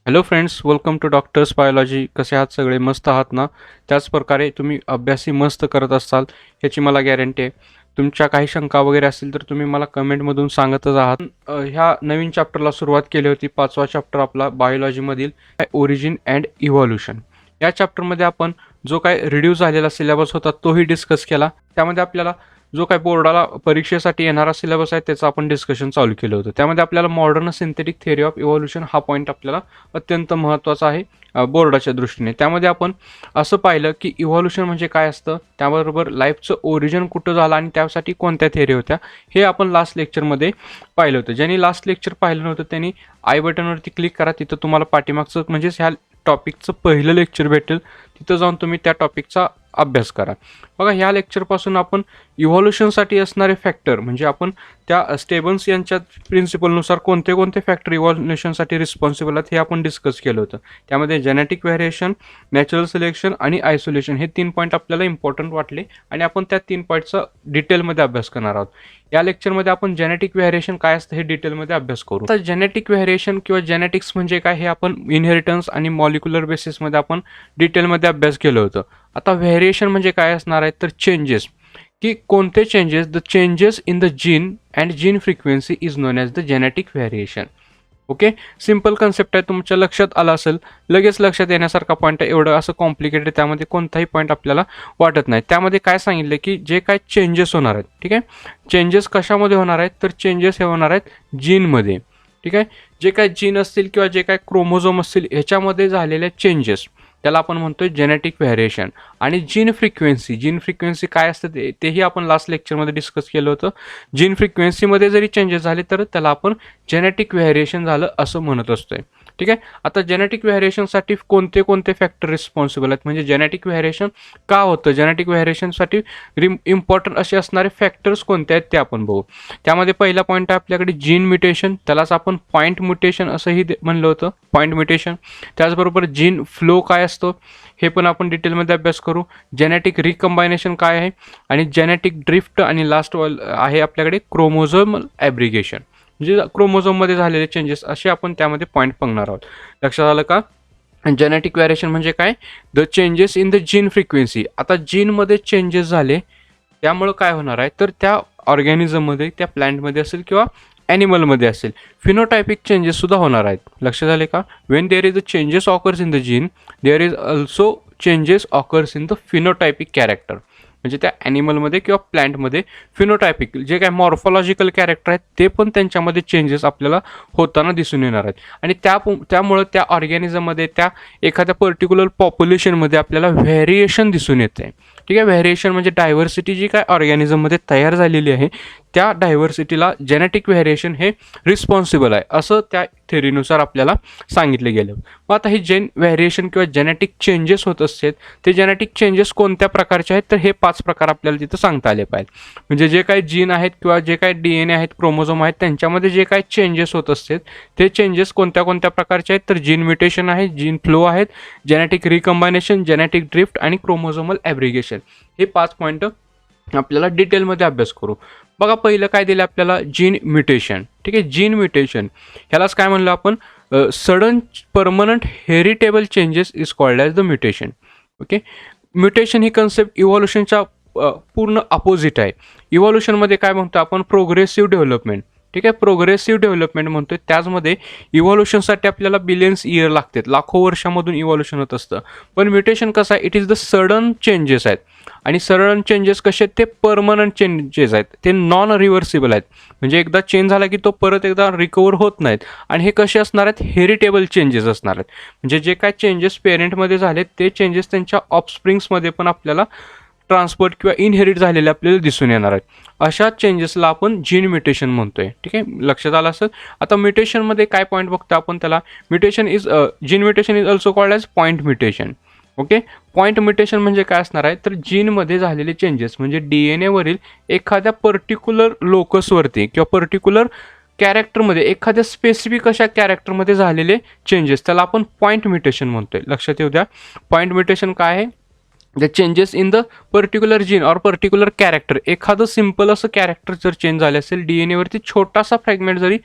Hello friends, welcome to doctors biology. कसे आहात सगळे? मस्त आहात ना? त्याच प्रकारे तुम्ही अभ्यासही मस्त करत असाल याची मला गॅरंटी आहे. तुमच्या काही शंका वगैरे असतील तर तुम्ही मला कमेंटमधून सांगतच आहात. ह्या नवीन चॅप्टरला सुरुवात केली होती. 5वा चॅप्टर आपला बायोलॉजीमधील ओरिजिन अँड इव्हॉल्युशन. या चॅप्टरमध्ये आपण जो काय रिड्यूस झालेला सिलेबस होता तोही डिस्कस केला. त्यामध्ये आपल्याला जो काही बोर्डाला परीक्षेसाठी येणारा सिलेबस आहे त्याचं आपण डिस्कशन चालू केलं होतं. त्यामध्ये आपल्याला modern synthetic theory of evolution हा पॉईंट आपल्याला अत्यंत महत्त्वाचा आहे बोर्डाच्या दृष्टीने. त्यामध्ये आपण असं पाहिलं की इव्हॉल्युशन म्हणजे काय असतं, त्याबरोबर लाईफचं ओरिजिन कुठं झालं आणि त्यासाठी कोणत्या थिअरी होत्या हे आपण लास्ट लेक्चरमध्ये पाहिलं होतं. ज्यांनी लास्ट लेक्चर पाहिलं नव्हतं त्यांनी आय बटनवरती क्लिक करा. तिथं तुम्हाला पाठीमागचं म्हणजेच ह्या टॉपिकचं पहिलं लेक्चर भेटेल. तिथं जाऊन तुम्ही त्या टॉपिकचा अभ्यास करा. बघा, ह्या लेक्चरपासून आपण इव्हॉल्युशनसाठी असणारे फॅक्टर म्हणजे आपण त्या स्टेबन्स यांच्या प्रिन्सिपलनुसार कोणते कोणते फॅक्टर इव्हॉल्युशनसाठी रिस्पॉन्सिबल आहेत हे आपण डिस्कस केलं होतं. त्यामध्ये जेनेटिक व्हेरिएशन, नॅचरल सिलेक्शन आणि आयसोलेशन हे 3 पॉईंट आपल्याला इम्पॉर्टंट वाटले आणि आपण त्या 3 पॉईंटचा डिटेलमध्ये अभ्यास करणार आहोत. या लेक्चरमध्ये आपण जेनेटिक व्हेरिएशन काय असतं हे डिटेलमध्ये अभ्यास करू. आता जेनेटिक व्हेरिएशन किंवा जेनेटिक्स म्हणजे काय हे आपण इनहेरिटन्स आणि मॉलिक्युलर बेसिसमध्ये आपण डिटेलमध्ये अभ्यास केलं होतं. आता व्हेरिएशन म्हणजे काय असणार आहे तर चेंजेस, की कोणते changes, the changes in the gene and gene frequency is non as the genetic variation. Okay, simple concept आहे, तुमच्या लक्षात आला असेल. लगेच लक्षात येण्यासारखा पॉईंट आहे, एवढं असं कॉम्प्लिकेटेड त्यामध्ये कोणताही पॉईंट आपल्याला वाटत नाही. त्यामध्ये काय सांगितलं की जे काय चेंजेस होणार आहेत, ठीक आहे, चेंजेस कशामध्ये होणार आहेत तर चेंजेस हे होणार आहेत जीनमध्ये. ठीक आहे, जे काय जीन असतील किंवा जे काय क्रोमोझोम असतील ह्याच्यामध्ये झालेले चेंजेस त्याला आपण म्हणतोय जेनेटिक व्हेरिएशन. आणि जीन फ्रिक्वेन्सी काय असतं तेही आपण लास्ट लेक्चरमध्ये डिस्कस केलं होतं. जीन फ्रिक्वेन्सीमध्ये जरी चेंजेस झाले तर त्याला आपण जेनेटिक व्हेरिएशन झालं असं म्हणत असतोय. ठीक आहे, आता जेनेटिक व्हेरिएशनसाठी कोणते कोणते फॅक्टर रिस्पॉन्सिबल आहेत म्हणजे जेनेटिक व्हेरिएशन का होतं, जेनेटिक व्हेरिएशनसाठी इम्पॉर्टंट असे असणारे फॅक्टर्स कोणते आहेत ते आपण बघू. त्यामध्ये पहिला पॉईंट आहे आपल्याकडे जीन म्युटेशन, त्यालाच आपण पॉईंट म्युटेशन असंही म्हणलं होतं, पॉईंट म्युटेशन. त्याचबरोबर जीन फ्लो काय असतो हे पण आपण डिटेलमध्ये अभ्यास करू. जेनेटिक रिकंबायनेशन काय आहे आणि जेनेटिक ड्रिफ्ट आणि लास्ट आहे आपल्याकडे क्रोमोझोमल ॲब्रिगेशन म्हणजे क्रोमोझोममध्ये झालेले चेंजेस, असे आपण त्यामध्ये पॉईंट बघणार आहोत. लक्षात आलं का? जेनेटिक व्हेरिएशन म्हणजे काय, the changes in the gene frequency. आता जीनमध्ये चेंजेस झाले त्यामुळं काय होणार आहे तर त्या ऑर्गॅनिझममध्ये, त्या प्लॅन्टमध्ये असेल किंवा ॲनिमलमध्ये असेल फिनोटायपिक चेंजेससुद्धा होणार आहेत. लक्षात आले का? When there is a changes occurs in the gene there is also changes occurs in the phenotypic character. म्हणजे त्या ॲनिमलमध्ये किंवा प्लॅन्टमध्ये फिनोटायपिक जे काय मॉर्फॉलॉजिकल कॅरेक्टर आहेत ते पण त्यांच्यामध्ये चेंजेस आपल्याला होताना दिसून येणार आहेत. आणि त्यामुळं त्या ऑर्गॅनिझममध्ये, त्या एखाद्या पर्टिक्युलर पॉप्युलेशनमध्ये आपल्याला व्हेरिएशन दिसून येते. ठीक आहे, व्हेरिएशन म्हणजे डायव्हर्सिटी जी काय ऑर्गॅनिझममध्ये तयार झालेली आहे त्या डायव्हर्सिटीला जेनेटिक व्हेरिएशन हे रिस्पॉन्सिबल आहे असं त्या थेरीनुसार आपल्याला सांगितले गेलं. मग आता हे व्हेरिएशन किंवा जेनेटिक चेंजेस होत असतात ते जेनेटिक चेंजेस कोणत्या प्रकारचे आहेत तर हे 5 प्रकार आपल्याला तिथं सांगता आले पाहिजे. म्हणजे जे काही जीन आहेत किंवा जे काही DNA आहेत, क्रोमोझोम आहेत, त्यांच्यामध्ये जे काही चेंजेस होत असतात ते चेंजेस कोणत्या कोणत्या प्रकारचे आहेत तर जीन म्युटेशन आहे, जीन फ्लो आहेत, जेनेटिक रिकंबायनेशन, जेनेटिक ड्रिफ्ट आणि क्रोमोझोमल ॲब्रिगेशन. हे 5 पॉईंट आपल्याला डिटेलमध्ये अभ्यास करू. बघा, पहिलं काय दिलं आपल्याला, जीन म्युटेशन. ठीक आहे, जीन म्युटेशन ह्यालाच काय म्हणलं आपण, sudden permanent heritable changes is called as the mutation. Okay, mutation ही कन्सेप्ट इव्हॉल्युशनच्या पूर्ण अपोजिट आहे. इव्हॉल्युशनमध्ये काय म्हणतो आपण, प्रोग्रेसिव्ह डेव्हलपमेंट. ठीक आहे, प्रोग्रेसिव्ह डेव्हलपमेंट म्हणतोय. त्याचमध्ये इव्हॉल्युशनसाठी आपल्याला बिलियन्स इयर लागतात, लाखो वर्षामधून इव्हॉल्युशन होत असतं. पण म्युटेशन कसं आहे, it is the sudden changes आहेत. आणि सडन चेंजेस कसे आहेत ते परमनंट चेंजेस आहेत, ते नॉन रिव्हर्सिबल आहेत. म्हणजे एकदा चेंज झाला की तो परत एकदा रिकवर होत नाहीत. आणि हे कसे असणार आहेत, हेरिटेबल चेंजेस असणार आहेत. म्हणजे जे काय चेंजेस पेरेंटमध्ये झालेत ते चेंजेस त्यांच्या ऑफस्प्रिंग्समध्ये पण आपल्याला ट्रान्सपोर्ट किंवा इनहेरिट झालेले आपल्याला दिसून येणार आहेत. अशा चेंजेसला आपण जीन म्युटेशन म्हणतोय. ठीक आहे, लक्षात आलं असेल. आता म्युटेशनमध्ये काय पॉईंट बघतो आपण, त्याला gene mutation is also called as point mutation. Okay, point mutation म्हणजे काय असणार आहे तर जीनमध्ये झालेले चेंजेस म्हणजे DNA वरील एखाद्या पर्टिक्युलर लोकसवरती किंवा पर्टिक्युलर कॅरेक्टरमध्ये, एखाद्या स्पेसिफिक अशा कॅरेक्टरमध्ये झालेले चेंजेस त्याला आपण पॉईंट म्युटेशन म्हणतोय. लक्षात येऊ द्या, पॉईंट म्युटेशन काय आहे the changes in the particular gene or particular character. एखादं सिम्पल असं कॅरेक्टर जर चेंज झाले असेल, DNA वरती छोटासा फ्रॅगमेंट जरी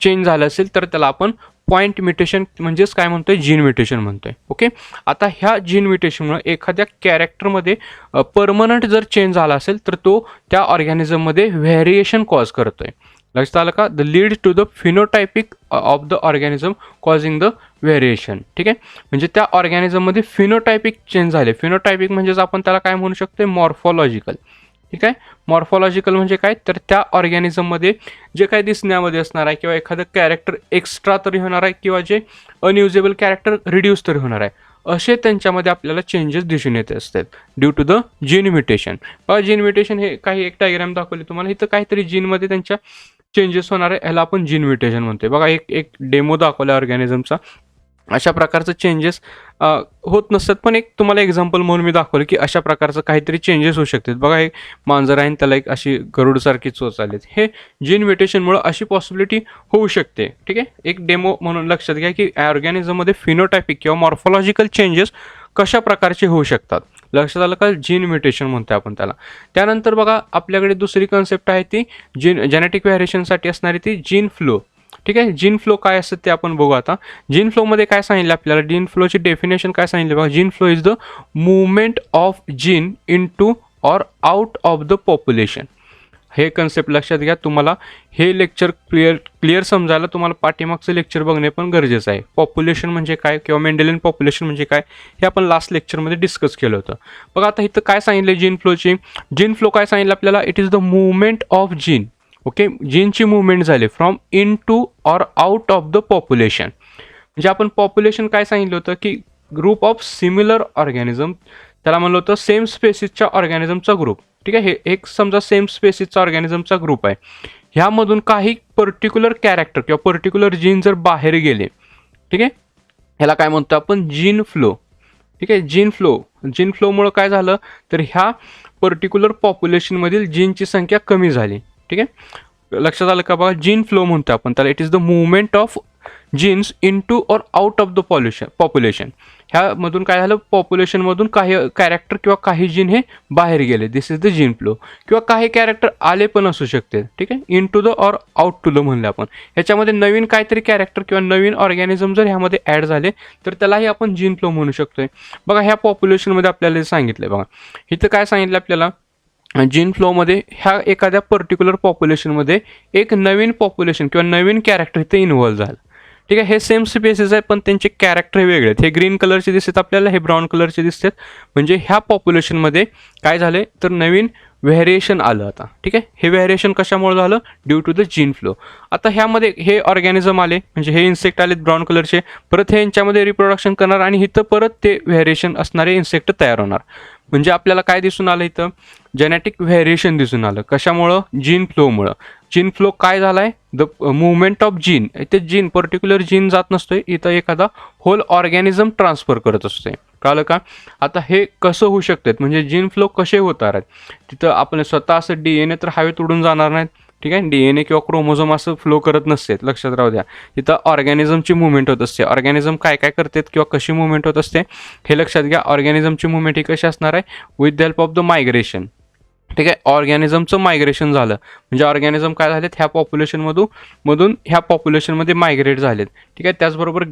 चेंज झाला असेल, तर त्याला आपण पॉईंट म्युटेशन म्हणजेच काय म्हणतोय, जीन म्युटेशन म्हणतोय. ओके, आता ह्या जीन म्युटेशनमुळे एखाद्या कॅरेक्टरमध्ये परमनंट जर चेंज झाला असेल, तर तो त्या ऑर्गॅनिझममध्ये व्हेरिएशन कॉज करतोय. लक्षात आलं का? The lead to the phenotypic of the organism causing the variation. ठीक आहे, म्हणजे त्या ऑर्गॅनिझममध्ये फिनोटायपिक चेंज झाले. फिनोटायपिक म्हणजेच आपण त्याला काय म्हणू शकतो, मॉर्फॉलॉजिकल. ठीक आहे, मॉर्फॉलॉजिकल म्हणजे काय, तर त्या ऑर्गॅनिझममध्ये जे काय दिसण्यामध्ये असणार आहे किंवा एखादं कॅरेक्टर एक्स्ट्रा तरी होणार आहे किंवा जे अनयुजेबल कॅरेक्टर रिड्यूस तरी होणार आहे, असे त्यांच्यामध्ये आपल्याला चेंजेस दिसून येत असतात due to the gene mutation. Gene mutation हे काही एक डायग्राम दाखवली तुम्हाला, इथं काहीतरी जीनमध्ये त्यांच्या चेंजेस होणार आहे, ह्याला आपण जीन म्युटेशन म्हणतोय. बघा एक डेमो दाखवला ऑर्गॅनिझमचा. अशा प्रकारचं चेंजेस होत नसतात, पण एक तुम्हाला एक्झाम्पल म्हणून मी दाखवलं की अशा प्रकारचं काहीतरी चेंजेस होऊ शकतात. बघा एक मांजर आहे, त्याला एक अशी गरुडसारखी चोच आली, हे जीन म्युटेशनमुळे अशी पॉसिबिलिटी होऊ शकते. ठीक आहे, एक डेमो म्हणून लक्षात घ्या की ऑर्गॅनिझममध्ये फिनोटायपिक किंवा मॉर्फॉलॉजिकल चेंजेस कशा प्रकारचे होऊ शकतात. लक्षात आलं का? जीन म्युटेशन म्हणतो आपण त्याला. त्यानंतर बघा आपल्याकडे दुसरी कन्सेप्ट आहे ती जेनेटिक व्हेरिएशनसाठी असणारी ती जीन फ्लो. ठीक आहे, जीन फ्लो काय असतं ते आपण बघू आता. जीन फ्लोमध्ये काय सांगितलं आपल्याला, जीन फ्लोची डेफिनेशन काय सांगितलं बघा. Gene flow is the movement of gene in to or out of the population. हे कन्सेप्ट लक्षात घ्या. तुम्हाला हे लेक्चर क्लिअर समजायला तुम्हाला पाठीमागचं लेक्चर बघणे पण गरजेचं आहे. पॉप्युलेशन म्हणजे काय किंवा मेंडेलियन पॉप्युलेशन म्हणजे काय हे आपण लास्ट लेक्चरमध्ये डिस्कस केलं होतं. बघा आता इथं काय सांगितलं जीन फ्लोची. जीन फ्लो काय सांगितलं आपल्याला, it is the movement of gene. Okay, जीनची मुवमेंट झाली from in to or out of the population. म्हणजे आपण पॉप्युलेशन काय सांगितलं होतं की ग्रुप ऑफ सिमिलर ऑर्गॅनिझम, त्याला म्हणलं होतं सेम स्पेसिसच्या ऑर्गॅनिझमचा ग्रुप. ठीक आहे, हे एक समजा सेम स्पेसिसचा ऑर्गॅनिझमचा ग्रुप आहे, ह्यामधून काही पर्टिक्युलर कॅरेक्टर किंवा पर्टिक्युलर जीन जर बाहेर गेले, ठीक आहे, ह्याला काय म्हणतो आपण, जीन फ्लो. ठीक आहे, जीन फ्लोमुळं काय झालं तर ह्या पर्टिक्युलर पॉप्युलेशनमधील जीनची संख्या कमी झाली. ठीक आहे, लक्षात आलं का? बघा जीन फ्लो म्हणतो आपण त्याला. It is the movement of genes in to or out of the population. ह्यामधून काय झालं, पॉप्युलेशनमधून काही कॅरेक्टर किंवा काही जीन हे बाहेर गेले, this is the gene flow. किंवा काही कॅरेक्टर आले पण असू शकते. ठीक आहे, in to the or out to the म्हणले आपण. ह्याच्यामध्ये नवीन काहीतरी कॅरेक्टर किंवा नवीन ऑर्गॅनिझम जर ह्यामध्ये ॲड झाले तर त्यालाही आपण जीन फ्लो म्हणू शकतोय. बघा ह्या पॉप्युलेशनमध्ये आपल्याला सांगितलं बघा, इथं काय सांगितलं आपल्याला, जीन फ्लोमध्ये ह्या एखाद्या पर्टिक्युलर पॉप्युलेशनमध्ये एक नवीन पॉप्युलेशन किंवा नवीन कॅरेक्टर इथे इन्व्हॉल्व झालं. ठीक आहे, हे सेम स्पेसिस आहे पण त्यांचे कॅरेक्टर हे वेगळे आहेत. हे ग्रीन कलरचे दिसतात आपल्याला, हे ब्राऊन कलरचे दिसतात. म्हणजे ह्या पॉप्युलेशनमध्ये काय झाले तर नवीन व्हेरिएशन आलं आता. ठीक आहे, हे व्हेरिएशन कशामुळे झालं, due to the gene flow. आता ह्यामध्ये हे ऑर्गॅनिझम आले, म्हणजे हे इन्सेक्ट आलेत ब्राऊन कलरचे, परत हे यांच्यामध्ये रिप्रोडक्शन करणार आणि इथं परत ते व्हेरिएशन असणारे इन्सेक्ट तयार होणार. म्हणजे आपल्याला काय दिसून आलं इथं, जेनेटिक व्हेरिएशन दिसून आलं. कशामुळं, जीन फ्लोमुळं. जीन फ्लो काय झाला आहे, द मुवमेंट ऑफ जीन. इथे जीन पर्टिक्युलर जीन जात नसतोय, इथं एखादा होल ऑर्गॅनिझम ट्रान्सफर करत असतोय. कळलं का? आता हे कसं होऊ शकतात, म्हणजे जीन फ्लो कसे होतात, तिथं आपण स्वतः असं DNA तर हवेत उडून जाणार नाहीत. ठीक आहे, DNA किंवा क्रोमोझोम असं फ्लो करत नसते, लक्षात राहू द्या. तिथं ऑर्गॅनिझमची मुवमेंट होत असते. ऑर्गॅनिझम काय काय करतात किंवा कशी मुवमेंट होत असते हे लक्षात घ्या. ऑर्गॅनिझमची मुवमेंट ही कशी असणार आहे, with the help of the migration. ठीक आहे, ऑर्गॅनिझमचं मायग्रेशन झालं म्हणजे ऑर्गॅनिझम काय झालेत, ह्या पॉप्युलेशनमधून ह्या पॉप्युलेशनमध्ये मायग्रेट झालेत. ठीक आहे, त्याचबरोबर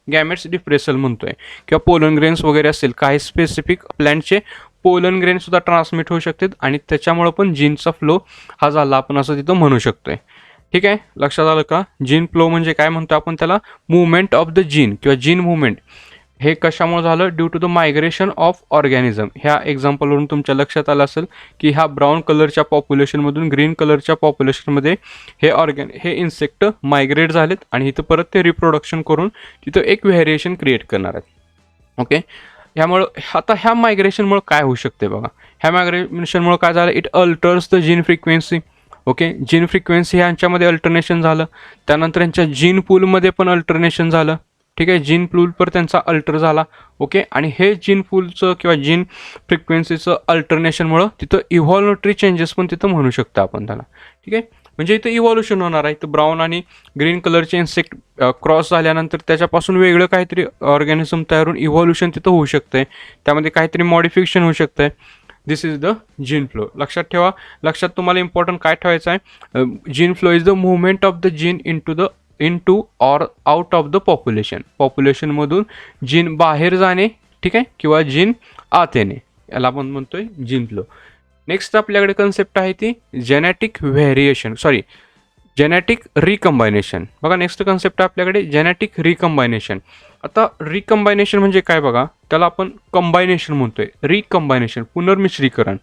गॅमेट्स डिप्रेसल म्हणतोय किंवा पोलन ग्रेन्स वगैरे असेल, काही स्पेसिफिक प्लॅन्टचे पोलन ग्रेन सुद्धा ट्रान्समिट होऊ शकतात आणि त्याच्यामुळं पण जीनचा फ्लो हा झाला, आपण असं तिथं म्हणू शकतोय. ठीक आहे, लक्षात आलं का? जीन फ्लो म्हणजे काय म्हणतो आपण त्याला, मुवमेंट ऑफ द जीन किंवा जीन मुवमेंट. हे कशामुळे झालं, due to the migration of organism. ह्या एक्झाम्पलवरून तुमच्या लक्षात आलं असेल की ह्या ब्राऊन कलरच्या पॉप्युलेशनमधून ग्रीन कलरच्या पॉप्युलेशनमध्ये हे इन्सेक्ट मायग्रेट झालेत आणि इथं परत ते रिप्रोडक्शन करून तिथं एक व्हेरिएशन क्रिएट करणार आहेत. ओके, ह्यामुळं आता ह्या मायग्रेशनमुळे काय होऊ शकते बघा, ह्या मायग्रेशनमुळे काय झालं, it altars the gene frequency. Okay, gene frequency ह्यांच्यामध्ये अल्टरनेशन झालं. त्यानंतर यांच्या जीन पूलमध्ये पण अल्टरनेशन झालं. ठीक आहे, जीन पूल पर त्यांचा अल्टर झाला. ओके, आणि हे जीन पूलचं किंवा जीन फ्रिक्वेन्सीचं अल्टरनेशनमुळं तिथं इव्हॉल्युटरी चेंजेस पण तिथं म्हणू शकतो आपण त्याला. ठीक आहे, म्हणजे इथं इव्हॉल्युशन होणार आहे. इथं ब्राऊन आणि ग्रीन कलरचे इन्सेक्ट क्रॉस झाल्यानंतर त्याच्यापासून वेगळं काहीतरी ऑर्गॅनिझम तयार होऊन इव्हॉल्युशन तिथं होऊ शकतंय. त्यामध्ये काहीतरी मॉडिफिकेशन होऊ शकतंय. This is the gene flow. लक्षात ठेवा. लक्षात तुम्हाला इम्पॉर्टंट काय ठेवायचं आहे, gene flow is the movement of the gene into or out of the population. पॉप्युलेशनमधून जीन बाहेर जाणे, ठीक आहे, किंवा जीन आत येणे, याला आपण म्हणतोय जीन फ्लो. नेक्स्ट आपल्याकडे कन्सेप्ट आहे ती जेनेटिक व्हेरिएशन, जेनेटिक रिकंबायनेशन. बघा नेक्स्ट कन्सेप्ट आहे आपल्याकडे जेनेटिक रिकंबायनेशन. आता रिकंबायनेशन म्हणजे काय बघा, त्याला आपण कंबायनेशन म्हणतोय. रिकंबायनेशन पुनर्मिश्रीकरण.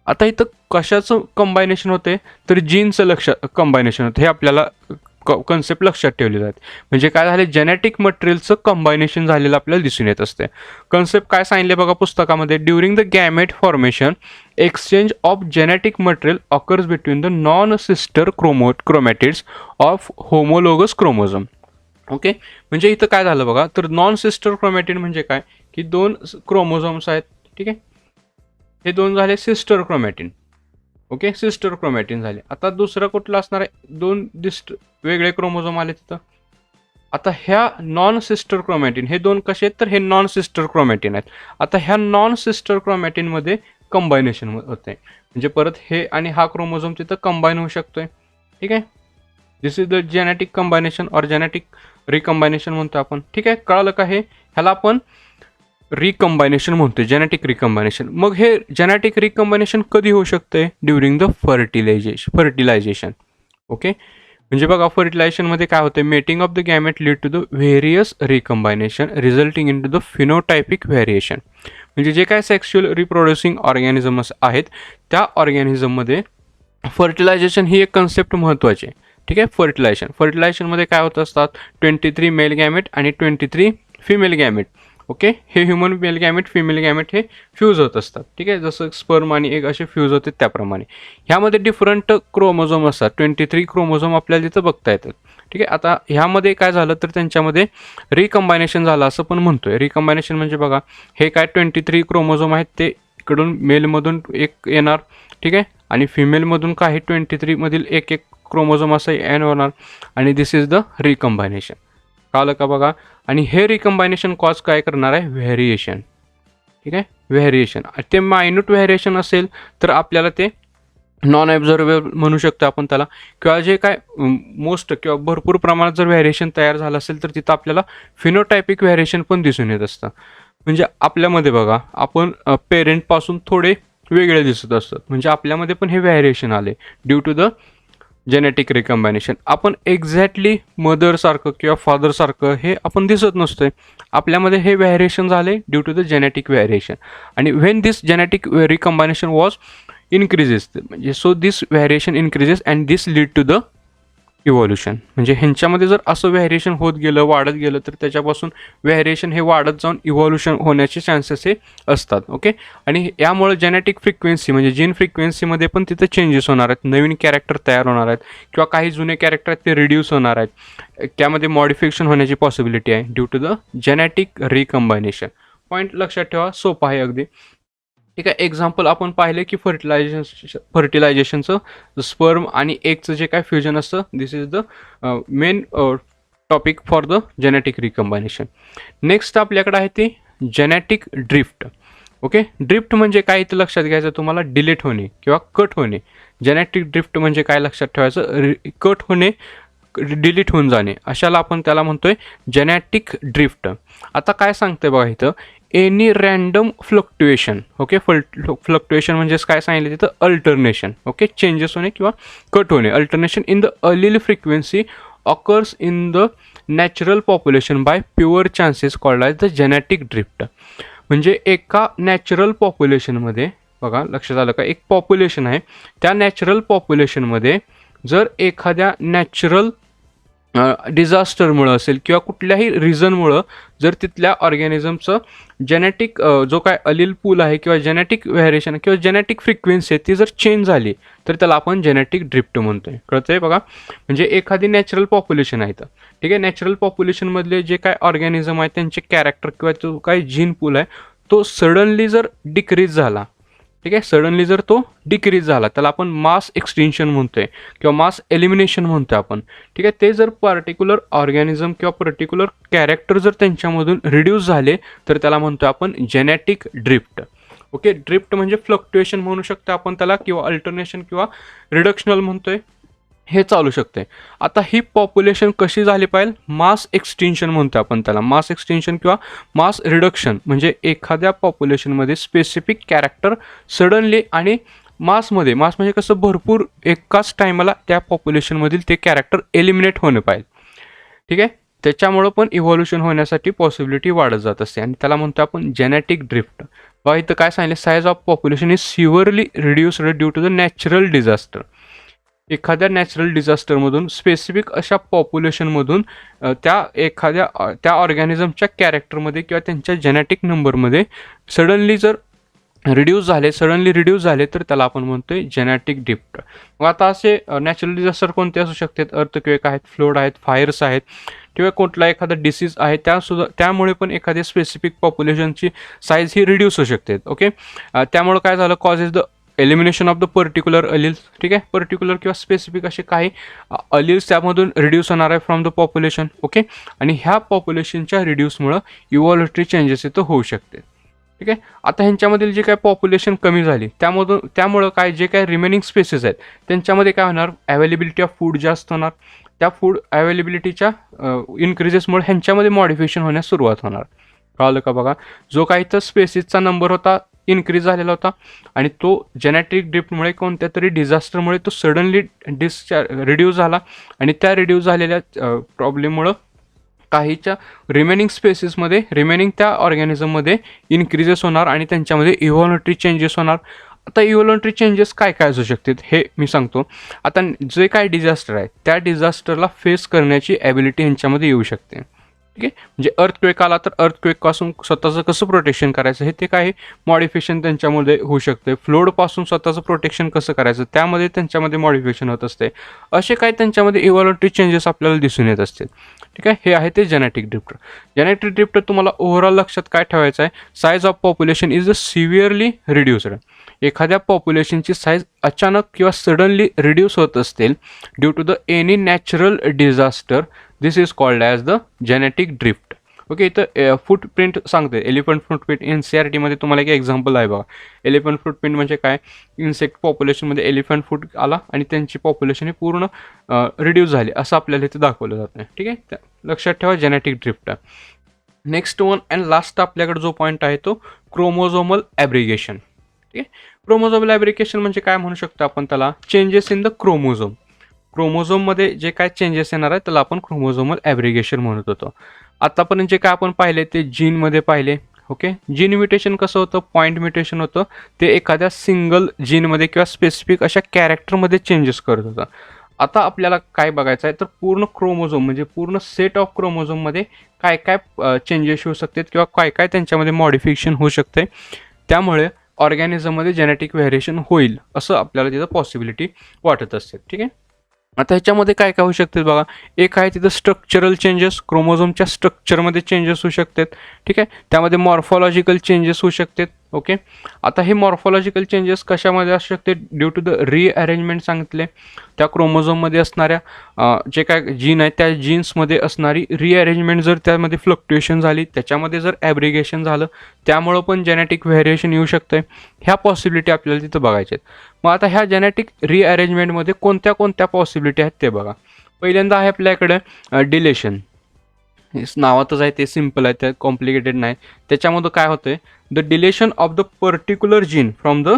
आता इथं कशाचं कंबायनेशन होते, तर जीनचं कंबायनेशन होतं. हे आपल्याला कन्सेप्ट लक्षात ठेवले जातात. म्हणजे काय झाले, जेनेटिक मटेरियलचं कंबायनेशन झालेलं आपल्याला दिसून येत असते. कन्सेप्ट काय सांगितले बघा पुस्तकामध्ये, during the gamete formation exchange of genetic material occurs between the non sister chromatids of homologous chromosome. Okay, म्हणजे इथं काय झालं बघा, तर नॉन सिस्टर क्रोमॅटिड म्हणजे काय, की दोन क्रोमोझोम्स आहेत, ठीक आहे, हे दोन झाले sister chromatin. Okay, sister chromatin झाले. आता दुसरं कुठलं असणार आहे, दोन वेगळे क्रोमोझोम आले तिथं. आता ह्या नॉन सिस्टर क्रोमॅटिन, हे दोन कसे आहेत, तर हे नॉन सिस्टर क्रोमॅटिन आहेत. आता ह्या नॉन सिस्टर क्रोमॅटिनमध्ये कंबायनेशन होते, म्हणजे परत हे आणि हा क्रोमोझोम तिथं कंबाईन होऊ शकतोय. ठीक आहे, दिस इज द जेनेटिक कंबायनेशन और जेनेटिक रिकंबायनेशन म्हणतो आपण. ठीक आहे, कळालं का हे, ह्याला आपण रिकंबायनेशन म्हणतोय, जेनेटिक रिकंबायनेशन. मग हे जेनेटिक रिकंबायनेशन कधी होऊ शकते, ड्युरिंग द फर्टिलायझेशन. ओके, म्हणजे बघा फर्टिलायझेशनमध्ये काय होतं, mating of the gamete lead to the various recombination resulting in to the phenotypic variation. म्हणजे जे काय सेक्शुअल रिप्रोड्युसिंग ऑर्गॅनिझम्स आहेत, त्या ऑर्गॅनिझममध्ये फर्टिलायझेशन ही एक कन्सेप्ट महत्त्वाची आहे. ठीक आहे, फर्टिलायझेशनमध्ये काय होत असतात, 23 मेल गॅमेट आणि 23 फिमेल गॅमेट. ओके, हे human mail gamete female gamete हे फ्यूज होत असतात. ठीक आहे, जसं स्पर्म आणि एग असे फ्यूज होते त्याप्रमाणे ह्यामध्ये डिफरंट क्रोमोझोम असतात. 23 क्रोमोझोम आपल्याला तिथं बघता येतात. ठीक आहे, आता ह्यामध्ये काय झालं, तर त्यांच्यामध्ये रिकंबायनेशन झालं असं पण म्हणतोय. रिकंबायनेशन म्हणजे बघा, हे काय 23 क्रोमोझोम आहेत, ते इकडून मेलमधून एक येणार, ठीक आहे, आणि फिमेलमधून काही 23 मधील एक क्रोमोझोम असं एन होणार, आणि दिस इज द रिकंबायनेशन. कळलं का बघा. आणि हे रिकंबायनेशन कॉज काय करणार आहे, व्हेरिएशन. ठीक आहे, व्हेरिएशन. ते मायन्यूट व्हेरिएशन असेल तर आपल्याला ते नॉन ॲब्झॉर्वेबल म्हणू शकतो आपण त्याला, किंवा जे काय मोस्ट किंवा भरपूर प्रमाणात जर व्हेरिएशन तयार झालं असेल तर तिथं आपल्याला फिनोटायपिक व्हेरिएशन पण दिसून येत असतं. म्हणजे आपल्यामध्ये बघा, आपण पेरेंटपासून थोडे वेगळे दिसत असतात, म्हणजे आपल्यामध्ये पण हे व्हेरिएशन आले ड्यू टू द जेनेटिक रिकंबायनेशन. आपण एक्झॅक्टली मदरसारखं किंवा फादरसारखं हे आपण दिसत नसतोय, आपल्यामध्ये हे व्हेरिएशन झाले due to the genetic variation. आणि when this genetic recombination was increases, म्हणजे so this variation increases and this lead to the evolution. म्हणजे ह्यांच्यामध्ये जर असं व्हेरिएशन होत गेलं, वाढत गेलं, तर त्याच्यापासून व्हेरिएशन हे वाढत जाऊन इव्हॉल्युशन होण्याचे चान्सेस हे असतात. ओके, आणि यामुळे जेनेटिक फ्रिक्वेन्सी म्हणजे जीन फ्रिक्वेन्सीमध्ये पण तिथे चेंजेस होणार आहेत, नवीन कॅरेक्टर तयार होणार आहेत, किंवा काही जुने कॅरेक्टर आहेत ते रिड्यूस होणार आहेत, त्यामध्ये मॉडिफिकेशन होण्याची पॉसिबिलिटी आहे due to the genetic recombination. Point लक्षात ठेवा, सोपं आहे अगदी. ठीक आहे, एक्झाम्पल आपण पाहिले की फर्टिलायझेशनचं स्पर्म आणि एगचं जे काय फ्युजन असतं, this is the main topic for the genetic recombination. Next आपल्याकडे आहे ते जेनेटिक ड्रिफ्ट. ओके, ड्रिफ्ट म्हणजे काय इथं लक्षात घ्यायचं तुम्हाला, डिलीट होणे किंवा कट होणे. जेनेटिक ड्रिफ्ट म्हणजे काय लक्षात ठेवायचं, कट होणे, डिलीट होऊन जाणे, अशाला आपण त्याला म्हणतोय जेनेटिक ड्रिफ्ट. आता काय सांगते बघा इथं, any random fluctuation. Okay, fluctuation म्हणजेच काय सांगितलं तिथं, अल्टरनेशन. ओके, चेंजेस होणे किंवा कट होणे, alternation in the allele frequency occurs in the natural population by pure chances called as the genetic drift. म्हणजे एका नॅचरल पॉप्युलेशनमध्ये बघा, लक्षात आलं का, एक पॉप्युलेशन आहे, त्या नॅचरल पॉप्युलेशनमध्ये जर एखाद्या नॅचरल डिझास्टरमुळं असेल किंवा कुठल्याही रिझनमुळं जर तिथल्या ऑर्गॅनिझमचं जेनेटिक जो काय अलील पूल आहे किंवा जेनेटिक व्हेरिएशन किंवा जेनेटिक फ्रिक्वेन्सी आहे ती जर चेंज झाली तर त्याला आपण जेनेटिक ड्रिफ्ट म्हणतोय. कळतंय बघा, म्हणजे एखादी नॅचरल पॉप्युलेशन आहे तर, ठीक आहे, नॅचरल पॉप्युलेशनमधले जे काय ऑर्गॅनिझम आहे त्यांचे कॅरेक्टर किंवा जो काय जीन पूल आहे तो सडनली जर डिक्रीज झाला, ठीक आहे. सडनली जर तो डिक्रीज झाला त्याला आपण मास एक्सटिंक्शन म्हणतोय किंवा मास एलिमिनेशन म्हणतोय आपण. ठीक आहे. ते जर पर्टिक्युलर ऑर्गॅनिझम किंवा पर्टिक्युलर कॅरेक्टर जर त्यांच्यामधून रिड्यूस झाले तर त्याला म्हणतोय आपण जेनेटिक ड्रिफ्ट. ओके. ड्रिफ्ट म्हणजे फ्लक्च्युएशन म्हणू शकतो आपण त्याला, किंवा अल्टरनेशन किंवा रिडक्शनल म्हणतोय, हे चालू शकते. आता ही पॉप्युलेशन कशी झाली पाहिजे, मास एक्सटिंक्शन म्हणतो आपण त्याला. मास एक्सटिंक्शन किंवा मास रिडक्शन म्हणजे एखाद्या पॉप्युलेशनमध्ये स्पेसिफिक कॅरेक्टर सडनली आणि मास म्हणजे कसं भरपूर एकाच टायमाला त्या पॉप्युलेशनमधील ते कॅरेक्टर एलिमिनेट होणे पाहिजे. ठीक आहे. त्याच्यामुळं पण इव्हॉल्युशन होण्यासाठी पॉसिबिलिटी वाढत जात असते आणि त्याला म्हणतो आपण जेनेटिक ड्रिफ्ट. बघा इथं काय सांगितलं, size of population is severely reduced due to the natural disaster. एखाद्या नॅचरल डिझास्टरमधून स्पेसिफिक अशा पॉप्युलेशनमधून त्या ऑर्गॅनिझमच्या कॅरेक्टरमध्ये किंवा त्यांच्या जेनेटिक नंबरमध्ये सडनली रिड्यूस झाले तर त्याला आपण म्हणतोय जेनेटिक ड्रिफ्ट. मग आता असे नॅचरल डिझास्टर कोणते असू शकतात, अर्थक्वेक आहेत, फ्लोड आहेत, फायर्स आहेत किंवा कुठला एखादा डिसीज आहे त्यामुळे पण एखाद्या स्पेसिफिक पॉप्युलेशनची साईज ही रिड्यूस होऊ शकते. ओके. त्यामुळे काय झालं, causes the elimination of the particular alleles. ठीक आहे. पर्टिक्युलर किंवा स्पेसिफिक असे काही अलिल्स त्यामधून रिड्यूस होणार आहे फ्रॉम द पॉप्युलेशन. ओके. आणि ह्या पॉप्युलेशनच्या रिड्यूसमुळं इव्हॉल्युटरी चेंजेस इथं होऊ शकते. ठीक आहे. आता ह्यांच्यामधील जे काय पॉप्युलेशन कमी झाली त्यामुळं काय जे काय रिमेनिंग स्पेसेस आहेत त्यांच्यामध्ये काय होणार, अवेलेबिलिटी ऑफ फूड जास्त होणार. त्या फूड अवेलेबिलिटीच्या इन्क्रीजेसमुळे ह्यांच्यामध्ये मॉडिफिकेशन होण्यास सुरुवात होणार. कळलं का बघा, जो काही तर स्पेसिसचा नंबर होता इन्क्रीज झालेला होता आणि तो जेनेटिक ड्रिफ्टमुळे कोणत्या तरी डिझास्टरमुळे तो सडनली रिड्यूस झाला आणि त्या रिड्यूस झालेल्या प्रॉब्लेममुळं काहीच्या रिमेनिंग त्या ऑर्गॅनिझममध्ये इन्क्रीजेस होणार आणि त्यांच्यामध्ये इव्हॉल्युटरी चेंजेस होणार. आता इव्हॉल्युटरी चेंजेस काय काय असू शकतात हे मी सांगतो. आता जे काय डिझास्टर आहे त्या डिझास्टरला फेस करण्याची ॲबिलिटी ह्यांच्यामध्ये येऊ शकते. ठीक आहे. म्हणजे अर्थक्वेक आला तर अर्थक्वेकपासून स्वतःचं कसं प्रोटेक्शन करायचं हे ते काही मॉडिफिकेशन त्यांच्यामध्ये होऊ शकते. फ्लोडपासून स्वतःचं प्रोटेक्शन कसं करायचं त्यामध्ये त्यांच्यामध्ये मॉडिफिकेशन होत असते. असे काही त्यांच्यामध्ये इव्हॉल्युटरी चेंजेस आपल्याला दिसून येत असतील. ठीक आहे. हे आहे ते जेनेटिक ड्रिफ्ट. जेनेटिक ड्रिफ्ट तुम्हाला ओव्हरऑल लक्षात काय ठेवायचं आहे, size of population is severely reduced. एखाद्या पॉप्युलेशनची साईज अचानक किंवा सडनली रिड्यूस होत असतील due to the any natural disaster, this is called as the genetic drift. Okay. इथं फूटप्रिंट सांगते, एलिफंट फूटप्रिंट NCERTमध्ये तुम्हाला एक एक्झाम्पल आहे बघा. एलिफंट फूटप्रिंट म्हणजे काय, इन्सेक्ट पॉप्युलेशनमध्ये एलिफंट फूट आला आणि त्यांची पॉप्युलेशन ही पूर्ण रिड्यूस झाली असं आपल्याला इथे दाखवलं जातं. ठीक आहे. लक्षात ठेवा genetic drift. Next one and last आपल्याकडे जो पॉईंट आहे तो क्रोमोझोमल ॲब्रिगेशन. ठीक आहे. क्रोमोझोमल ॲब्रिगेशन म्हणजे काय म्हणू शकतो आपण त्याला, चेंजेस इन द क्रोमोझोम. क्रोमोझोममध्ये जे काय चेंजेस येणार आहे त्याला आपण क्रोमोझोमल ॲब्रिगेशन म्हणत होतो. आतापर्यंत जे काय आपण पाहिले ते जीनमध्ये पाहिले. ओके. जीन म्युटेशन कसं होतं, पॉईंट म्युटेशन होतं, ते एखाद्या सिंगल जीनमध्ये किंवा स्पेसिफिक अशा कॅरेक्टरमध्ये चेंजेस करत होतं. आता आपल्याला काय बघायचं आहे तर पूर्ण क्रोमोझोम म्हणजे पूर्ण सेट ऑफ क्रोमोझोममध्ये काय काय चेंजेस होऊ शकतात किंवा काय काय त्यांच्यामध्ये मॉडिफिकेशन होऊ शकते. त्यामुळे ऑर्गॅनिझममध्ये जेनेटिक व्हेरिएशन होईल असं आपल्याला तिथं पॉसिबिलिटी वाटत असते. ठीक आहे. आता ह्याच्यामध्ये काय काय होऊ शकते बघा, एक आहे तिथं स्ट्रक्चरल चेंजेस, क्रोमोझोमच्या स्ट्रक्चरमध्ये चेंजेस होऊ शकतात. ठीक आहे. त्यामध्ये मॉर्फॉलॉजिकल चेंजेस होऊ शकतात. ओके. आता हे मॉर्फॉलॉजिकल चेंजेस कशामध्ये असू शकते, ड्यू टू द रिअरेंजमेंट सांगितले, त्या क्रोमोझोममध्ये असणाऱ्या जे काय जीन आहे त्या जीन्समध्ये असणारी रिअरेंजमेंट जर त्यामध्ये फ्लक्च्युएशन झाली, त्याच्यामध्ये जर ॲब्रिगेशन झालं त्यामुळं पण जेनेटिक व्हेरिएशन येऊ शकतं. ह्या पॉसिबिलिटी आपल्याला तिथं बघायच्या आहेत. मग आता ह्या जेनेटिक रिअरेंजमेंटमध्ये कोणत्या कोणत्या पॉसिबिलिटी आहेत ते बघा. पहिल्यांदा आहे आपल्याकडे डिलेशन. नावातच आहे ते सिम्पल आहे, ते कॉम्प्लिकेटेड नाही. त्याच्यामध्ये काय होतं आहे, the deletion of the particular gene from the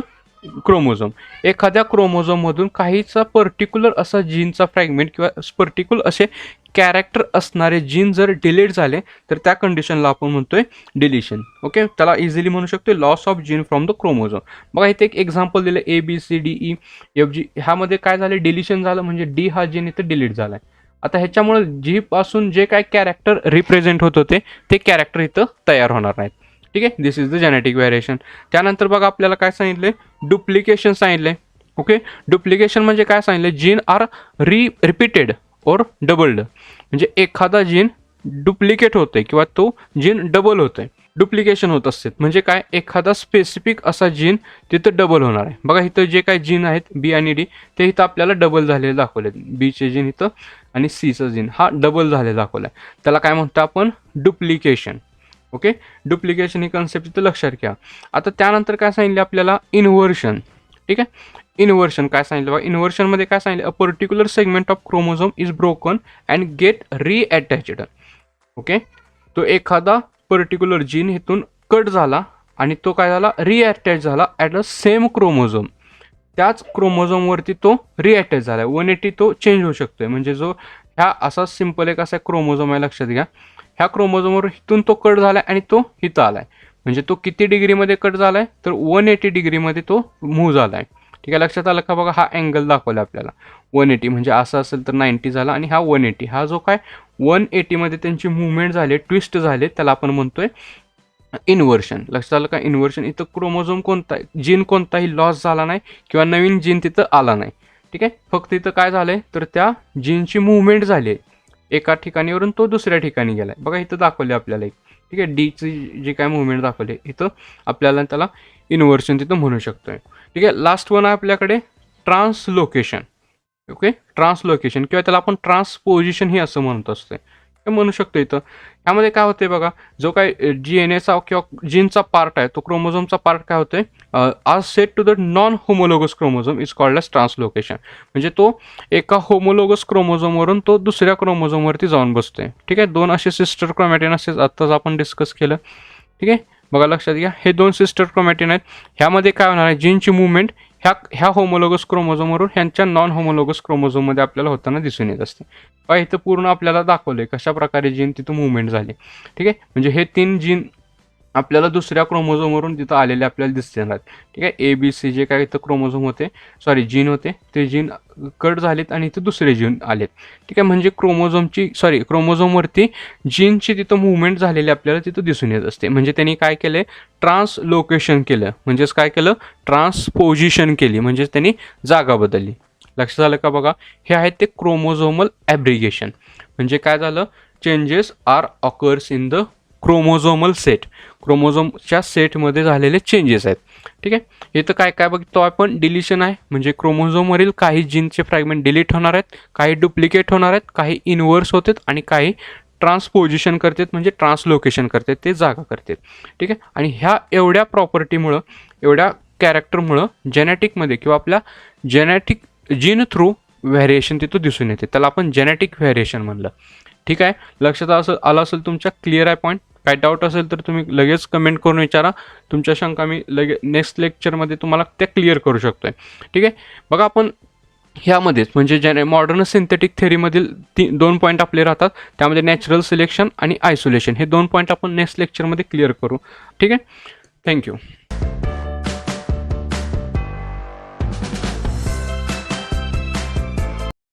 chromosome. एखाद्या क्रोमोझोममधून काहीचा पर्टिक्युलर असा जीनचा फ्रॅगमेंट किंवा पर्टिक्युलर असे कॅरेक्टर असणारे जीन जर डिलीट झाले तर त्या कंडिशनला आपण म्हणतोय डिलिशन. ओके. त्याला इझिली म्हणू शकतो loss of gene from the chromosome. बघा इथे एक एक्झाम्पल दिलं, ABCDEFG. ह्यामध्ये काय झालं, डिलिशन झालं म्हणजे डी हा जीन इथे डिलीट झाला आहे. आता ह्याच्यामुळे जी पासून जे काय कॅरेक्टर रिप्रेझेंट होत होते ते कॅरेक्टर इथं तयार होणार नाहीत. ठीक आहे. दिस इज द जेनेटिक व्हेरिएशन. त्यानंतर बघा आपल्याला काय सांगितले, डुप्लिकेशन सांगितले. ओके. डुप्लिकेशन म्हणजे काय सांगितले, जीन आर रिपीटेड और डबल्ड. म्हणजे एखादा जीन डुप्लिकेट होतोय किंवा तो जीन डबल होतोय. डुप्लिकेशन होत असते. म्हणजे काय, एखादा स्पेसिफिक असा जीन तिथं डबल होणार आहे. बघा इथं जे काही जीन आहेत बी आणि डी ते इथं आपल्याला डबल झालेले दाखवले. बीचे जीन इथं आणि सीचं जीन हा डबल झालेला दाखवला आहे. त्याला काय म्हणतो आपण, डुप्लिकेशन. ओके, डुप्लिकेशन ही कन्सेप्ट इथं लक्षात घ्या. आता त्यानंतर काय सांगितलं आपल्याला, इन्व्हर्शन. ठीक आहे, इन्व्हर्शन काय सांगितलं बघा, इन्व्हर्शनमध्ये काय सांगितलं, a particular segment of chromosome is broken and get reattached. Okay, तो एखादा पर्टिक्युलर जीन इथून कट झाला आणि तो काय झाला, रिअटॅच झाला ॲट अ सेम क्रोमोझोम. त्याच क्रोमोझोमवरती तो रिअटॅच झाला आहे. 180 तो चेंज होऊ शकतोय. म्हणजे जो ह्या असा सिम्पल एक असा क्रोमोझोम आहे, लक्षात घ्या. ह्या क्रोमोझोमवर इथून तो कट झाला आणि तो इथं आला आहे. म्हणजे तो किती डिग्रीमध्ये कट झाला आहे, तर 180 डिग्रीमध्ये तो मूव्ह झाला आहे. ठीक आहे, लक्षात आलं का बघा, हा अँगल दाखवला आपल्याला 180. म्हणजे असं असेल तर 90 झाला आणि हा 180. हा जो काय 180मध्ये त्यांची मुवमेंट झाली, ट्विस्ट झाले, त्याला आपण म्हणतोय इन्व्हर्शन. लक्षात आलं का, इन्व्हर्शन. इथं क्रोमोझोम कोणता, जीन कोणताही लॉस झाला नाही किंवा नवीन जीन तिथं आला नाही. ठीक आहे, फक्त इथं काय झालंय, तर त्या जीनची मुवमेंट झाली आहे. एका ठिकाणीवरून तो दुसऱ्या ठिकाणी गेलाय. बघा इथं दाखवले आपल्याला एक. ठीक आहे, डीची जी काय मुवमेंट दाखवली इथं आपल्याला त्याला इन्व्हर्शन तिथं म्हणू शकतोय. ठीक आहे, लास्ट वन आहे आपल्याकडे ट्रान्सलोकेशन. ओके, ट्रान्सलोकेशन किंवा त्याला आपण ट्रान्सपोजिशन ही असं म्हणत असतोय, म्हणू शकतो. इथं ह्यामध्ये काय होते बघा, जो काय DNA किंवा जीनचा पार्ट आहे, तो क्रोमोझोमचा पार्ट काय होतोय, आज set to the non homologous chromosome is called as translocation. म्हणजे तो एका होमोलोगस क्रोमोझोमवरून तो दुसऱ्या क्रोमोझोमवरती जाऊन बसतोय. ठीक आहे, दोन असे सिस्टर क्रोमॅटिन असे आत्ताच आपण डिस्कस केलं. ठीक आहे, बघा लक्षात घ्या, हे दोन सिस्टर क्रोमॅटिन आहेत. ह्यामध्ये काय होणार आहे, जीनची मुवमेंट ह्या होमोलोगस क्रोमोझोमवरून ह्यांच्या नॉन होमोलोगस क्रोमोझोममध्ये आपल्याला होताना दिसून येत असते. बघा इथं पूर्ण आपल्याला दाखवलंय कशा प्रकारे जीन तिथं मुवमेंट झाली. ठीक आहे, म्हणजे हे 3 जीन आपल्याला दुसऱ्या क्रोमोझोमवरून तिथं आलेले आपल्याला दिसणार आहेत. ठीक आहे, ए बी सी जे काय इथं क्रोमोझोम होते, सॉरी जीन होते, ते जीन कट झालेत आणि इथं दुसरे जीन आलेत. ठीक आहे, म्हणजे क्रोमोझोमवरती जीनची तिथं मुवमेंट झालेली आपल्याला तिथं दिसून येत असते. म्हणजे त्यांनी काय केलंय, ट्रान्सलोकेशन केलं. म्हणजेच काय केलं, ट्रान्सपोजिशन केली. म्हणजेच त्यांनी जागा बदलली. लक्षात आलं का बघा, हे आहेत ते क्रोमोझोमल ॲब्रिगेशन. म्हणजे काय झालं, changes are occurs in the chromosomal set. क्रोमोझोमच्या सेटमध्ये झालेले चेंजेस आहेत. ठीक आहे, इथं काय काय बघतो आपण, डिलिशन आहे. म्हणजे क्रोमोझोमवरील काही जीनचे फ्रॅगमेंट डिलीट होणार आहेत, काही डुप्लिकेट होणार आहेत, काही इन्व्हर्स होतात आणि काही ट्रान्सपोजिशन करतात. म्हणजे ट्रान्सलोकेशन करतात, ते जागा करतात. ठीक आहे, आणि ह्या एवढ्या प्रॉपर्टीमुळं, एवढ्या कॅरेक्टरमुळं जेनेटिकमध्ये किंवा आपल्या जेनेटिक जीन थ्रू व्हेरिएशन तिथं दिसून येते. त्याला आपण जेनेटिक व्हेरिएशन म्हणलं. ठीक आहे, लक्षात आलं असेल तुमच्या, क्लिअर आहे पॉईंट. काय डाऊट असेल तर तुम्ही लगेच कमेंट करून विचारा. तुमच्या शंका मी नेक्स्ट लेक्चरमध्ये तुम्हाला त्या क्लिअर करू शकतोय. ठीक आहे, बघा आपण ह्यामध्येच म्हणजे मॉडर्न सिंथेटिक थेअरीमधील 2 पॉईंट आपले राहतात. त्यामध्ये नॅचरल सिलेक्शन आणि आयसोलेशन हे 2 पॉईंट आपण नेक्स्ट लेक्चरमध्ये क्लिअर करू. ठीक आहे, थँक्यू.